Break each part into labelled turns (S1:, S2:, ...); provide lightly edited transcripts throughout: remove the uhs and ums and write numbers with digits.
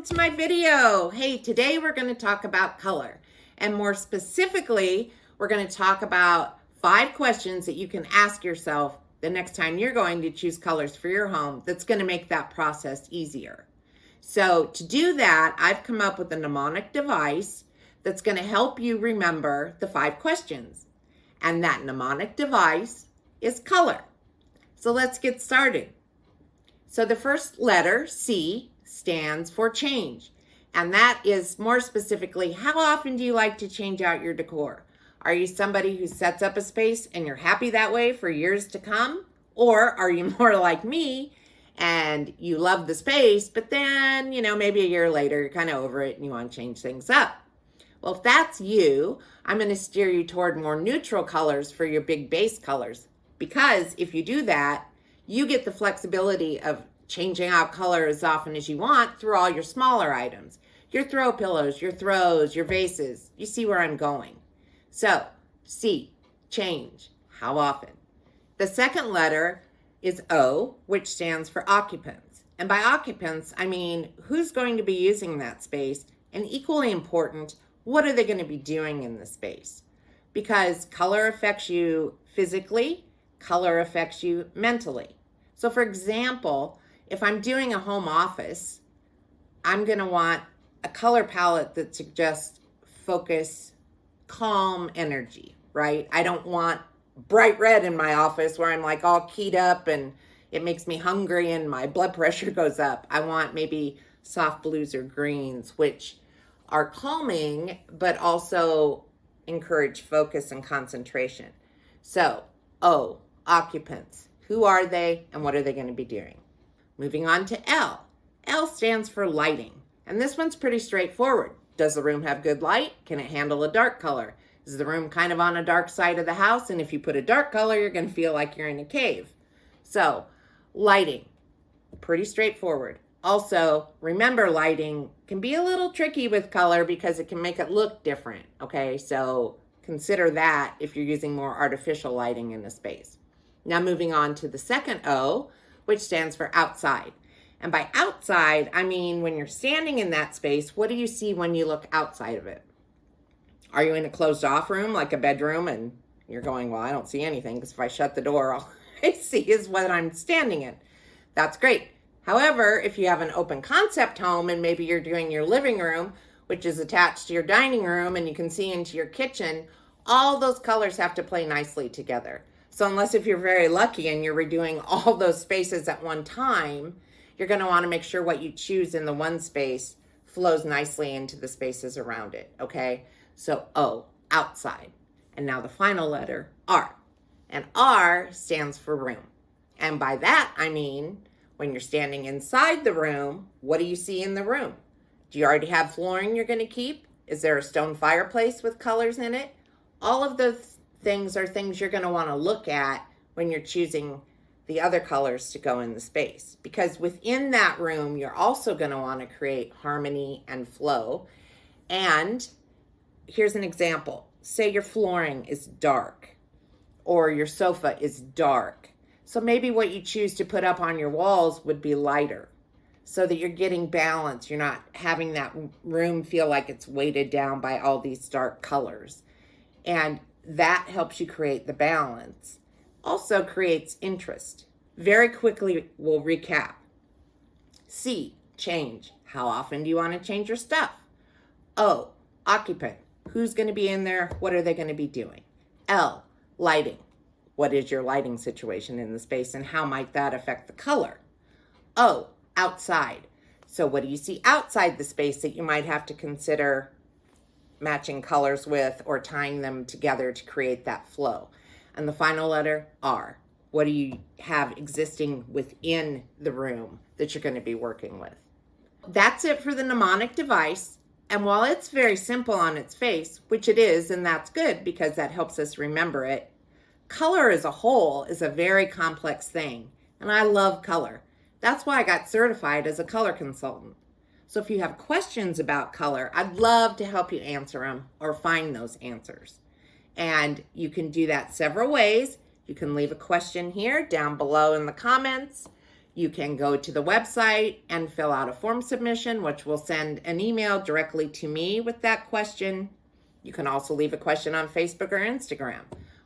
S1: welcome to my video. Hey, today we're going to talk about color, and more specifically, we're going to talk about 5 questions that you can ask yourself the next time you're going to choose colors for your home that's going to make that process easier. So to do that, I've come up with a mnemonic device that's going to help you remember the 5 questions. And that mnemonic device is color. So let's get started. So the first letter, C, stands for change. And that is more specifically, how often do you like to change out your decor? Are you somebody who sets up a space and you're happy that way for years to come? Or are you more like me and you love the space, but then, maybe a year later, you're kind of over it and you want to change things up? Well, if that's you, I'm going to steer you toward more neutral colors for your big base colors. Because if you do that, you get the flexibility of changing out color as often as you want through all your smaller items. Your throw pillows, your throws, your vases. You see where I'm going. So, C, change. How often? The second letter is O, which stands for occupants. And by occupants, I mean who's going to be using that space, and equally important, what are they going to be doing in the space? Because color affects you physically, color affects you mentally. So for example, if I'm doing a home office, I'm going to want a color palette that suggests focus, calm energy, right? I don't want bright red in my office where I'm like all keyed up and it makes me hungry and my blood pressure goes up. I want maybe soft blues or greens, which are calming, but also encourage focus and concentration. So, O, occupants. Who are they and what are they going to be doing? Moving on to L. L stands for lighting. And this one's pretty straightforward. Does the room have good light? Can it handle a dark color? Is the room kind of on a dark side of the house? And if you put a dark color, you're going to feel like you're in a cave. So, lighting. Pretty straightforward. Also, remember, lighting can be a little tricky with color because it can make it look different. Okay, so consider that if you're using more artificial lighting in a space. Now moving on to the second O, which stands for outside. And by outside, I mean when you're standing in that space, what do you see when you look outside of it? Are you in a closed off room like a bedroom and you're going, well, I don't see anything because if I shut the door, all I see is what I'm standing in. That's great. However, if you have an open concept home and maybe you're doing your living room, which is attached to your dining room and you can see into your kitchen, all those colors have to play nicely together. So unless if you're very lucky and you're redoing all those spaces at one time, you're going to want to make sure what you choose in the one space flows nicely into the spaces around it, okay? So O, outside. And now the final letter, R. And R stands for room. And by that, I mean, when you're standing inside the room, what do you see in the room? Do you already have flooring you're going to keep? Is there a stone fireplace with colors in it? All of those things are things you're going to want to look at when you're choosing the other colors to go in the space. Because within that room, you're also going to want to create harmony and flow. And here's an example. Say your flooring is dark or your sofa is dark. So maybe what you choose to put up on your walls would be lighter so that you're getting balance. You're not having that room feel like it's weighted down by all these dark colors. And that helps you create the balance. Also creates interest. Very quickly, we'll recap. C, change. How often do you want to change your stuff? O, occupant. Who's going to be in there? What are they going to be doing? L, lighting. What is your lighting situation in the space and how might that affect the color? O, outside. So what do you see outside the space that you might have to consider matching colors with or tying them together to create that flow? And the final letter, R. What do you have existing within the room that you're going to be working with? That's it for the mnemonic device. And while it's very simple on its face, which it is, and that's good because that helps us remember it, color as a whole is a very complex thing. And I love color. That's why I got certified as a color consultant. So if you have questions about color, I'd love to help you answer them or find those answers. And you can do that several ways. You can leave a question here down below in the comments. You can go to the website and fill out a form submission, which will send an email directly to me with that question. You can also leave a question on Facebook or Instagram.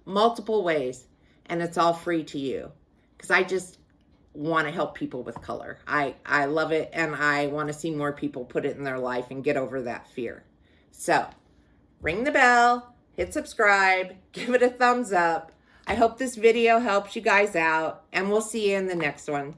S1: Multiple ways, and it's all free to you because I just want to help people with color. I love it, and I want to see more people put it in their life and get over that fear. So ring the bell, hit subscribe, give it a thumbs up. I hope this video helps you guys out, and we'll see you in the next one.